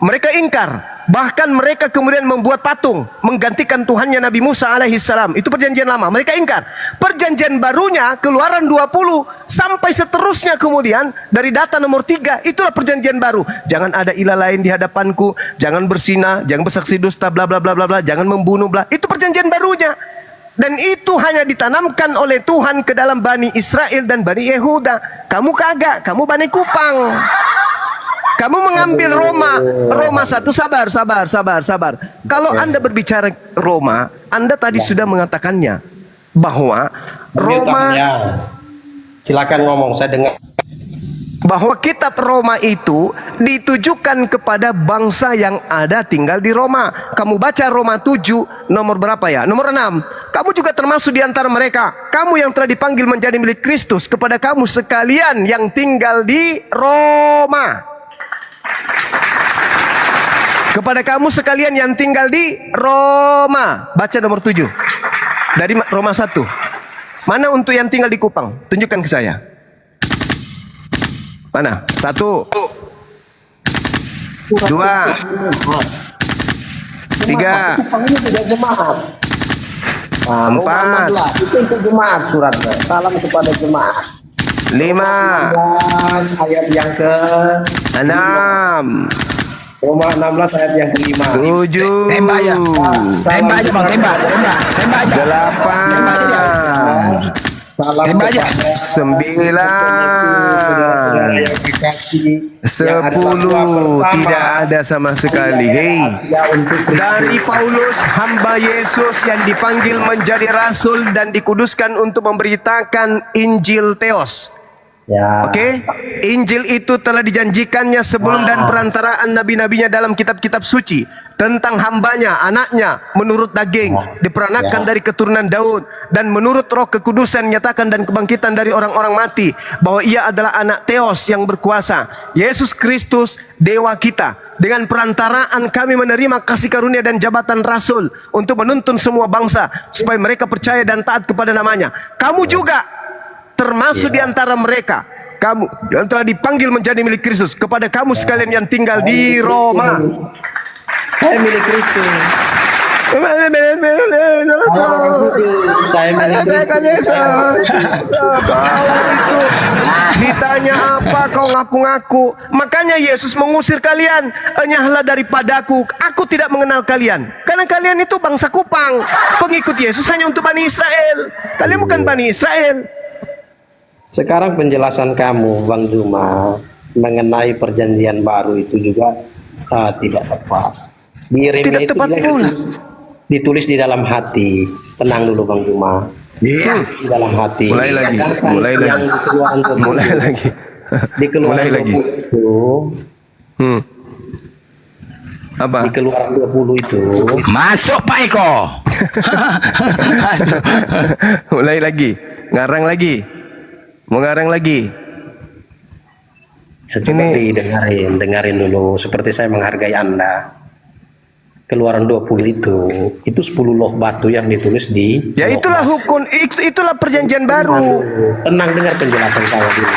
Mereka ingkar. Bahkan mereka kemudian membuat patung menggantikan Tuhannya Nabi Musa alaihissalam. Itu perjanjian lama. Mereka ingkar. Perjanjian barunya Keluaran 20 sampai seterusnya kemudian dari data nomor 3 itulah perjanjian baru. Jangan ada ilah lain di hadapanku, jangan berzina, jangan bersaksi dusta, bla bla bla bla bla, jangan membunuh bla. Itu perjanjian barunya. Dan itu hanya ditanamkan oleh Tuhan ke dalam Bani Israel dan Bani Yehuda. Kamu kagak, kamu Bani Kupang. Kamu mengambil Roma 1. Sabar. Kalau Anda berbicara Roma, Anda tadi sudah mengatakannya bahwa Roma, silakan ngomong, saya dengar. bahwa kitab Roma itu ditujukan kepada bangsa yang ada tinggal di Roma. Kamu baca Roma 7 nomor berapa ya? Nomor 6. Kamu juga termasuk di antara mereka. Kamu yang telah dipanggil menjadi milik Kristus, kepada kamu sekalian yang tinggal di Roma. Kepada kamu sekalian yang tinggal di Roma. Baca nomor 7 dari Roma 1. Mana untuk yang tinggal di Kupang? Tunjukkan ke saya. Mana? 1, 2, 3, Kupang ini tidak jemaat. Nah, Roma 16 itu untuk jemaat suratnya. Salam kepada jemaat. 5, 16 ayat yang ke 6, Roma 16 ayat yang kelima. 7, Tembak aja bang, tembak aja. 8, Salam Tembak aja. kepada 9, yang dikasih. 10. Tidak ada sama sekali. Hei, dari Paulus hamba Yesus yang dipanggil menjadi rasul dan dikuduskan untuk memberitakan Injil Theos. Ya. Oke, Injil itu telah dijanjikannya sebelum dan perantaraan nabi-nabinya dalam kitab-kitab suci tentang hambanya, anaknya menurut daging, diperanakan dari keturunan Daud, dan menurut Roh Kekudusan nyatakan dan kebangkitan dari orang-orang mati, bahwa ia adalah anak Theos yang berkuasa, Yesus Kristus Dewa kita. Dengan perantaraan kami menerima kasih karunia dan jabatan rasul untuk menuntun semua bangsa supaya mereka percaya dan taat kepada namanya. Kamu juga termasuk di antara mereka. Kamu yang telah dipanggil menjadi milik Kristus. Kepada kamu sekalian yang tinggal di Roma. Saya milik Kristus. Saya milik Kristus. Ditanya apa kau ngaku-ngaku? Makanya Yesus mengusir kalian. Enyahlah daripadaku. Aku tidak mengenal kalian. Karena kalian itu bangsa kupang. Pengikut Yesus hanya untuk Bani Israel. Kalian bukan Bani Israel. Sekarang penjelasan kamu, Bang Juma, mengenai perjanjian baru itu juga tidak tepat. Di Yeremia Tidak itu tepat juga pula. ditulis di dalam hati. Tenang dulu Bang Juma. Di dalam hati. Mulai lagi. Sedangkan Mulai lagi. yang di Keluaran 20, Mulai lagi. Di Keluaran Mulai lagi. 20 itu, Apa? di Keluaran 20 itu, Masuk Pak Eko. Mulai lagi. Ngarang lagi. Mau ngarang lagi. coba dengarin dulu. Seperti saya menghargai Anda. Keluaran 20 itu 10 loh batu yang ditulis di. Ya itulah hukum, itulah perjanjian baru. Tenang, dengar penjelasan saya dulu.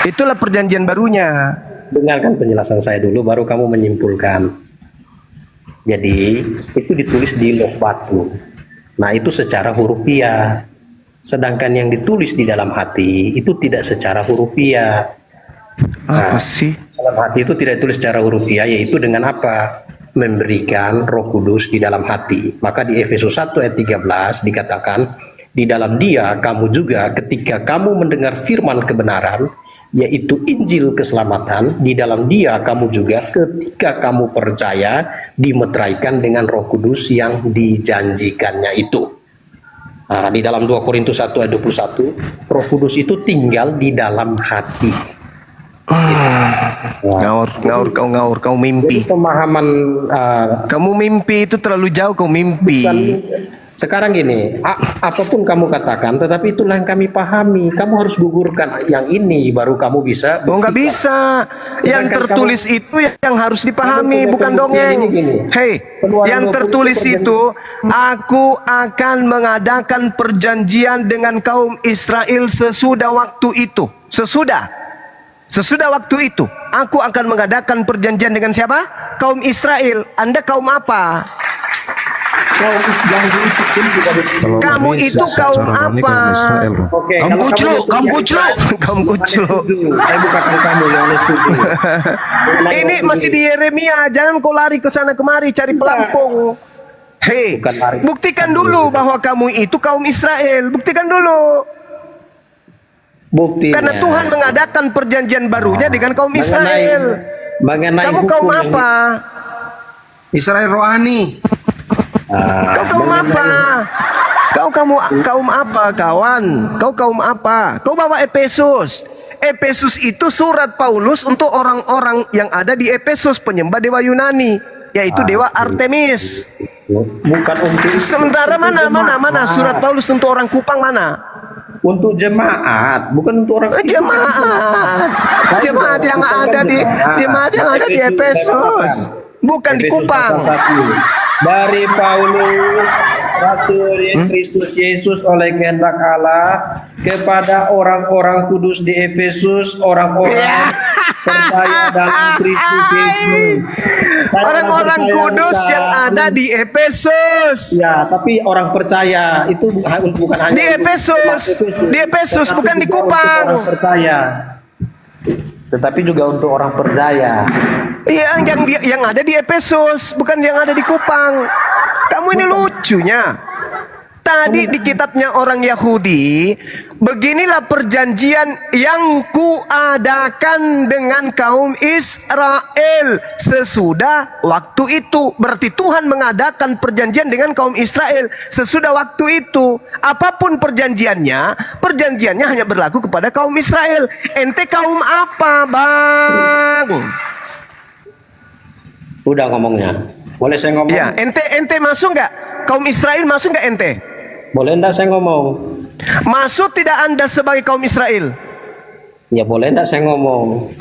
Itulah perjanjian barunya. Dengarkan penjelasan saya dulu, baru kamu menyimpulkan. Jadi itu ditulis di loh batu. Nah itu secara hurufiah. Sedangkan yang ditulis di dalam hati itu tidak secara hurufiah. Apa sih? Dalam hati itu tidak ditulis secara hurufiah, yaitu dengan apa? Memberikan Roh Kudus di dalam hati. Maka di Efesus 1 ayat 13 dikatakan, di dalam Dia kamu juga ketika kamu mendengar firman kebenaran, yaitu Injil keselamatan, di dalam Dia kamu juga ketika kamu percaya dimeteraikan dengan Roh Kudus yang dijanjikannya itu. Nah, di dalam 2 Korintus 1 ayat 21, Roh Kudus itu tinggal di dalam hati. Ngaur, kau mimpi. Jadi pemahaman Kamu mimpi itu terlalu jauh, kau mimpi. sekarang gini, apapun kamu katakan, tetapi itulah yang kami pahami. Kamu harus gugurkan yang ini, baru kamu bisa. Oh nggak bisa. Yang tertulis itu yang harus dipahami, bukan dongeng. Hei, yang tertulis itu, aku akan mengadakan perjanjian dengan kaum Israel sesudah waktu itu. Sesudah waktu itu, aku akan mengadakan perjanjian dengan siapa? Kaum Israel. Anda kaum apa? Kamu itu kaum apa? Oke, Kaum kucluk, kaum kucluk. Kaum kucluk. Saya bukakan kamu yang setuju. Ini masih di Yeremia. Jangan kau lari ke sana kemari cari pelampung. Hei, Bukan lari. buktikan dulu bahwa kamu itu kaum Israel. Buktikan dulu. Buktinya. Karena Tuhan mengadakan perjanjian barunya dengan kaum Israel. Mengenai Kamu hukum kaum yang apa? Israel rohani. Kau kaum apa? Kau kaum apa, kawan? Kau kaum apa? Kau bawa Efesus. Efesus itu surat Paulus untuk orang-orang yang ada di Efesus, penyembah dewa Yunani, yaitu dewa Artemis. bukan untuk Sementara mana surat Paulus untuk orang Kupang mana? untuk jemaat, bukan untuk orang Jemaat yang ada di Efesus, bukan di Kupang. Dari Paulus, Rasul Kristus Yesus oleh kehendak Allah kepada orang-orang kudus di Efesus, orang-orang percaya dalam Kristus Yesus. Orang-orang kudus yang ada di Efesus. Ya, tapi orang percaya itu bukan hanya Di Efesus, bukan di Kupang. Orang percaya, tetapi juga untuk orang percaya. Iya, yang ada di Efesus, bukan yang ada di Kupang. Kamu ini lucunya. Tadi di kitabnya orang Yahudi, beginilah perjanjian yang kuadakan dengan kaum Israel sesudah waktu itu. Berarti Tuhan mengadakan perjanjian dengan kaum Israel sesudah waktu itu. Apapun perjanjiannya, perjanjiannya hanya berlaku kepada kaum Israel. Ente kaum apa, Bang? Udah ngomongnya. Boleh saya ngomong? Ya, ente masuk nggak? Kaum Israel masuk nggak ente? Boleh enggak saya ngomong? Masuk tidak Anda sebagai kaum Israel? Ya boleh enggak saya ngomong?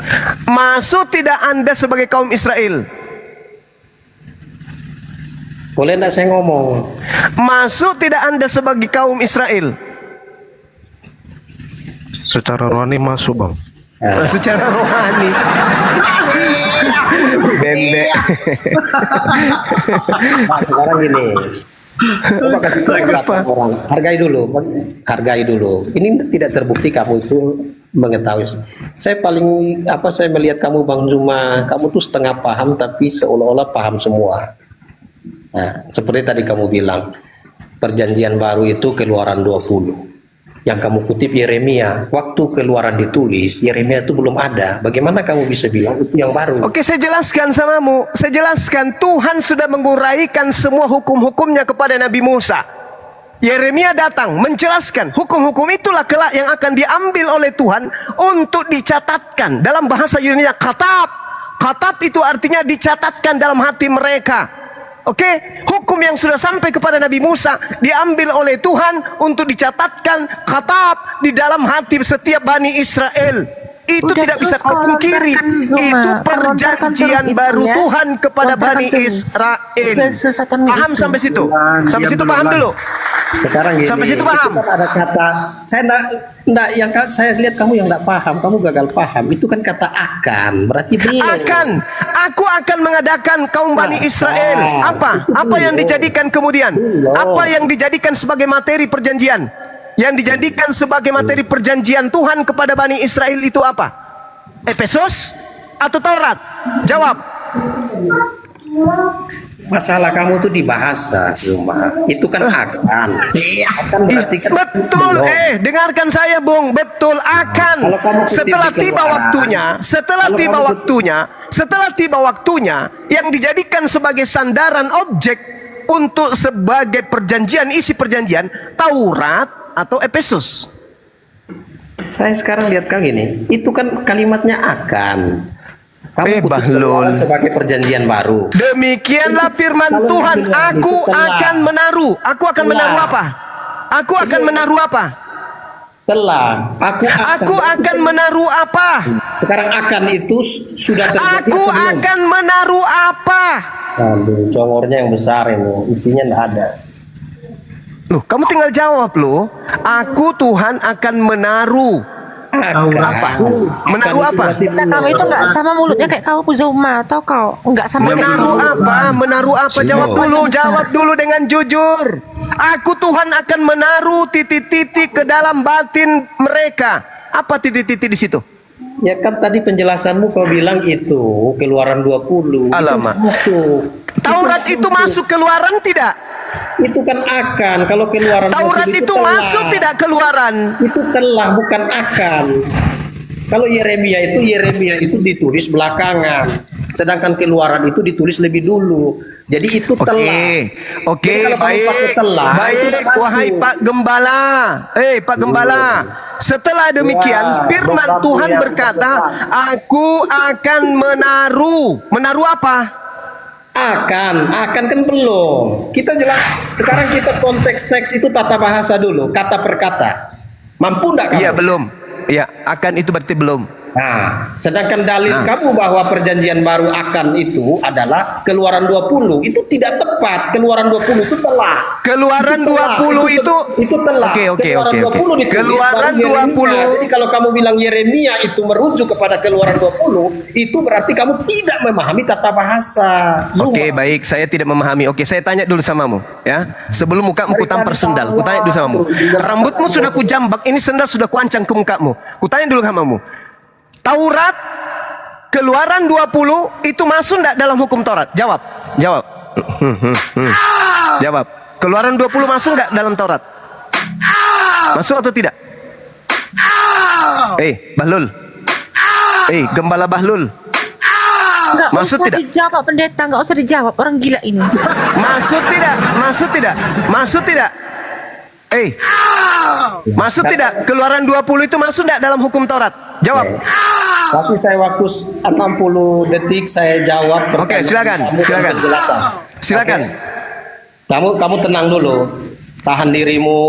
Masuk tidak Anda sebagai kaum Israel? Boleh enggak saya ngomong? Masuk tidak Anda sebagai kaum Israel? Secara rohani masuk, Bang. Secara rohani. Bende. Nah, sekarang gini. Coba kasih kesempatan orang. Hargai dulu. Ini tidak terbukti kamu itu mengetahui. Saya melihat kamu Bang Zuma, kamu tuh setengah paham tapi seolah-olah paham semua. Nah, seperti tadi kamu bilang, perjanjian baru itu Keluaran 20. Yang kamu kutip Yeremia, waktu Keluaran ditulis, Yeremia itu belum ada. Bagaimana kamu bisa bilang itu yang baru? Oke, saya jelaskan samamu. Saya jelaskan, Tuhan sudah menguraikan semua hukum-hukumnya kepada Nabi Musa. Yeremia datang menjelaskan hukum-hukum itulah kelak yang akan diambil oleh Tuhan untuk dicatatkan. Dalam bahasa Yunani katab. Katab itu artinya dicatatkan dalam hati mereka. Oke, hukum yang sudah sampai kepada Nabi Musa diambil oleh Tuhan untuk dicatatkan katab di dalam hati setiap Bani Israel. Itu Udah, tidak bisa terus kau kalau pungkiri. lontarkan Zuma, Itu kalau perjanjian lontarkan baru terus itu ya, Tuhan kepada lontarkan Bani terus. Israel. Kesesatan Paham itu. sampai situ? Sampai situ paham dulu. Sekarang gini, Sampai situ paham? itu kan ada kata, saya saya lihat kamu yang enggak paham, kamu gagal paham. Itu kan kata akan, berarti belum. Aku akan mengadakan kaum Bani Israel. Apa yang dijadikan kemudian? Apa yang dijadikan sebagai materi perjanjian? Yang dijadikan sebagai materi perjanjian Tuhan kepada Bani Israel itu apa? Efesus atau Taurat? Jawab. Masalah kamu tuh di bahasa, Zuma. Itu kan akan. Akan berarti kan Betul, belum. dengarkan saya, Bung. Betul, akan. Kalau kamu kutip Setelah di tiba Keluaran, waktunya, setelah tiba waktunya, yang dijadikan sebagai sandaran objek untuk sebagai perjanjian, isi perjanjian, Taurat atau Efesus. Saya sekarang lihat kali ini, itu kan kalimatnya akan. Kamu kutip Bahlul. Keluaran sebagai perjanjian baru. Demikianlah firman Kalau Tuhan, dibilang aku itu telah. akan menaruh. Aku akan Telah. menaruh apa? Aku akan menaruh apa? Telah. Aku akan menaruh apa? Sekarang akan itu sudah terjadi. Aku atau belum? akan menaruh apa? Aduh, congornya yang besar ini, isinya enggak ada. Loh, kamu tinggal jawab loh. Aku Tuhan akan menaruh. Apa? Menaruh apa? Nah, kamu itu nggak sama mulutnya kayak kamu Zuma, atau kau nggak sama Menaruh apa? Menaruh apa? Jawab dulu, jawab dulu dengan jujur. Aku Tuhan akan menaruh titik-titik ke dalam batin mereka. Apa titik-titik di situ? Ya kan tadi penjelasanmu kau bilang itu Keluaran 20. Alamak. Itu masuk. Taurat itu masuk Keluaran tidak? Itu kan akan. Kalau Keluaran Taurat 20 itu telah. masuk tidak Keluaran? Itu telah, bukan akan. Kalau Yeremia itu ditulis belakangan. Sedangkan Keluaran itu ditulis lebih dulu. Jadi itu telah. Oke, Jadi kalau kamu pakai baik. telah, itu Baik, udah masuk. wahai Pak Gembala. Pak Gembala. Setelah demikian, firman Tuhan berkata, aku akan menaruh. Menaruh apa? Akan kan belum. Kita jelas. Sekarang kita konteks teks itu tata bahasa dulu, kata per kata. Mampu enggak kamu? Iya, belum. Iya, akan itu berarti belum. Nah, sedangkan dalil kamu bahwa perjanjian baru akan itu adalah Keluaran 20. Itu tidak tepat. Keluaran 20 itu telah. Keluaran 20 itu telah. Oke. Keluaran 20 ditulis, Keluaran baru Yeremia. 20. Jadi kalau kamu bilang Yeremia itu merujuk kepada Keluaran 20, itu berarti kamu tidak memahami tata bahasa. Oke, baik, saya tidak memahami. Oke, saya tanya dulu samamu, ya. Sebelum mukamu kutampar sendal, kutanya dulu samamu. Rambutmu sudah kujambak, ini sendal sudah kuancang ke mukamu. Kutanya dulu samamu. Taurat Keluaran 20 itu masuk enggak dalam hukum Taurat? Jawab. Jawab. Keluaran 20 masuk enggak dalam Taurat? Masuk atau tidak? Bahlul. Gembala Bahlul. Nggak Maksud usah tidak? dijawab pendeta, nggak usah dijawab. Orang gila ini. Maksud tidak? Maksud tidak? Maksud tidak? Maksud tidak? Keluaran 20 itu masuk tidak dalam hukum Taurat? Jawab. Kasih saya waktu 60 detik saya jawab. Oke, silakan. Silakan. Silakan. Kamu tenang dulu. Tahan dirimu,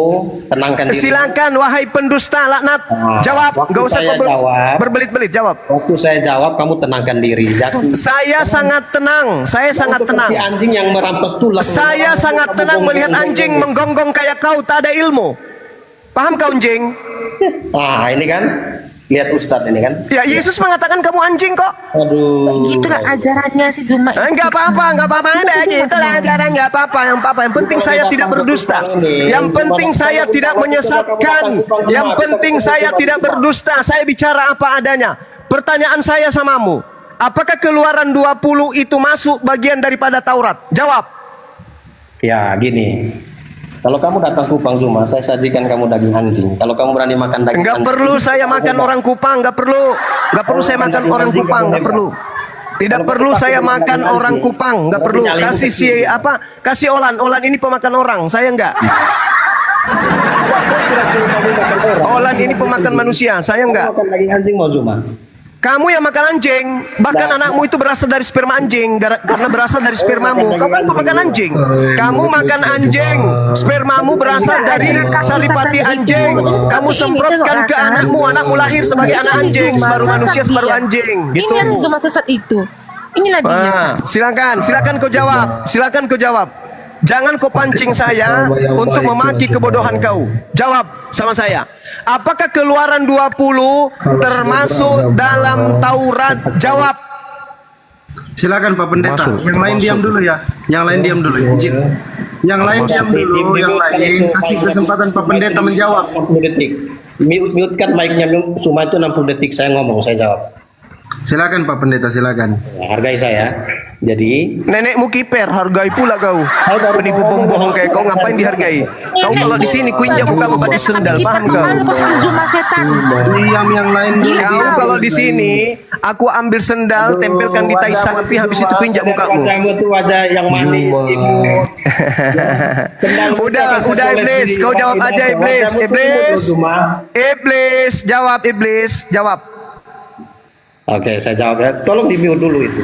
tenangkan dirimu. Silakan wahai pendusta laknat. Jawab. waktu Enggak usah saya kau jawab. berbelit-belit, jawab. Waktu saya jawab, kamu tenangkan diri. Jangan Saya sangat tenang. Saya sangat tenang. seperti anjing yang merampas tulang. Saya sangat tenang melihat anjing menggonggong kayak kau tak ada ilmu. Paham kau anjing? Nah, ini kan lihat Ustadz ini kan. Ya Yesus mengatakan kamu anjing kok. Aduh. Itulah ajarannya si Zuma. Enggak apa-apa, enggak apa-apa ada gitulah ajaran enggak apa-apa, yang penting saya tidak berdusta. Yang penting saya tidak menyesatkan. Yang penting saya tidak berdusta. Saya bicara apa adanya. Pertanyaan saya samamu, apakah Keluaran 20 itu masuk bagian daripada Taurat? Jawab. Ya, gini. Kalau kamu datang ke Kupang Zuma, saya sajikan kamu daging anjing. Kalau kamu berani makan daging Enggak anjing, perlu saya makan orang Kupang, enggak perlu. Enggak perlu saya makan orang Kupang, enggak perlu. Tidak perlu saya makan orang Kupang, enggak perlu. Kasih Olan ini pemakan orang, saya enggak. Olan ini pemakan manusia, saya enggak. makan daging anjing mau Zuma. Kamu yang makan anjing, bahkan anakmu itu berasal dari sperma anjing, karena berasal dari spermamu. Kau kan pemakan anjing. Kamu makan anjing, spermamu berasal dari saripati anjing. Kamu semprotkan ke anakmu lahir sebagai anak anjing, separuh manusia, separuh anjing. Gitu. Ini yang si Zuma sesat itu. Inilah dia. Silakan kau jawab. Silakan kau jawab. Jangan kau pancing saya untuk memaki kebodohan kau. Jawab sama saya. Apakah Keluaran 20 termasuk dalam Taurat? Jawab. Silakan Pak Pendeta. Masuk, Yang lain diam dulu ya. Yang lain diam dulu. Izin. Yang lain diam dulu. Yang lain kasih kesempatan Pak Pendeta menjawab. 60 detik. Mute kan mic-nya Zuma itu 60 detik saya ngomong, saya jawab. Silakan Pak Pendeta, silakan. Nah, hargai saya. Jadi Nenekmu kiper, hargai pula kau. Penipu pembohong kayak kau ngapain dihargai? Kau kalau di sini kuinjak mukamu pakai sendal, paham kau? Kau si Zuma setan. Diam yang lain dulu. Kau kalau di sini, aku ambil sendal, tempelkan di tai sapi, habis itu kuinjak mukamu. Wajahmu itu wajah yang manis, imut. Udah iblis, kau jawab aja iblis, jawab iblis, jawab. Oke, saya jawab ya. Tolong di mute dulu itu.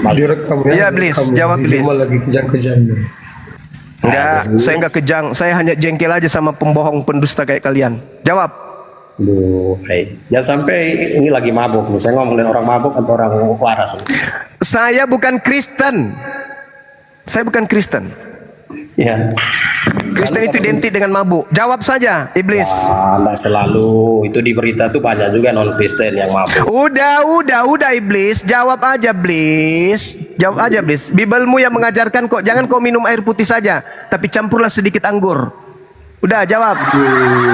Iya iblis, jawab iblis. Enggak, saya enggak kejang, saya hanya jengkel aja sama pembohong pendusta kayak kalian. Jawab. Jangan sampai ini lagi mabuk nih. Saya ngomongin orang mabuk atau orang waras. Saya bukan Kristen. Saya bukan Kristen. Ya. Kristen itu identik dengan mabuk. Jawab saja, iblis. Enggak selalu. Itu di berita tuh banyak juga non Kristen yang mabuk. Udah iblis. Jawab aja, iblis. Jawab aja, iblis. Bibelmu yang mengajarkan kok jangan kau minum air putih saja, tapi campurlah sedikit anggur. Udah, jawab.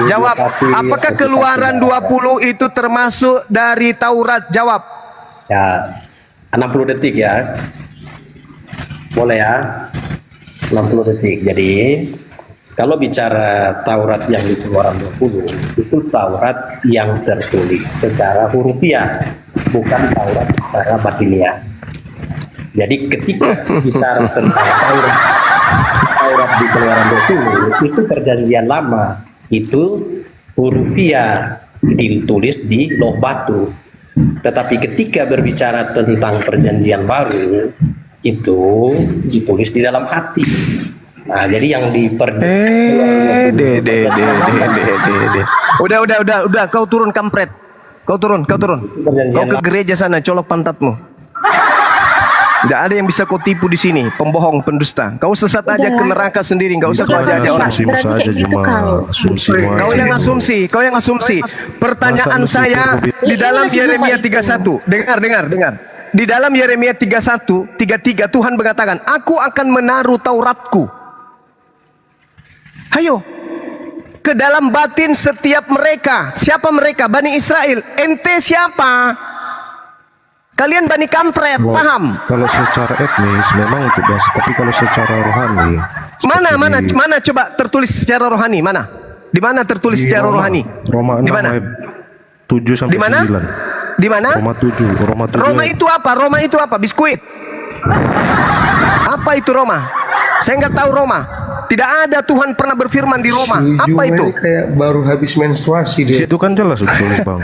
Jawab. Apakah Keluaran 20 itu termasuk dari Taurat? Jawab. Ya. 60 detik ya. Boleh ya. 60 detik. Jadi kalau bicara Taurat yang di Keluaran 20 itu Taurat yang tertulis secara hurufiah, bukan Taurat secara batiniah. Jadi ketika bicara tentang Taurat di Keluaran 20 itu perjanjian lama, itu hurufiah ditulis di loh batu. Tetapi ketika berbicara tentang perjanjian baru itu ditulis di dalam hati. Nah, jadi yang Udah, kau turun kampret. Kau turun. Kau ke gereja sana, colok pantatmu. Tidak ada yang bisa kau tipu di sini, pembohong, pendusta. Kau sesat aja ke neraka sendiri, enggak usah kau aja orang. Kau yang asumsi. Pertanyaan saya di dalam Yeremia 31. Dengar. Di dalam Yeremia 31, 33 Tuhan mengatakan, aku akan menaruh Tauratku. Hayo. Ke dalam batin setiap mereka. Siapa mereka? Bani Israel. Ente siapa? Kalian Bani Kampret, paham? Kalau secara etnis memang itu biasa, tapi kalau secara rohani. Mana coba tertulis secara rohani? Mana? Di mana tertulis secara rohani? Roma 6 di mana? 7 sampai Di mana? 9. Di mana? Roma 7. Roma 7. Roma itu apa? Roma itu apa? Biskuit. Apa itu Roma? Saya nggak tahu Roma. Tidak ada Tuhan pernah berfirman di Roma. Apa itu? Kayak baru habis menstruasi dia. Situ kan jelas betul, Bang.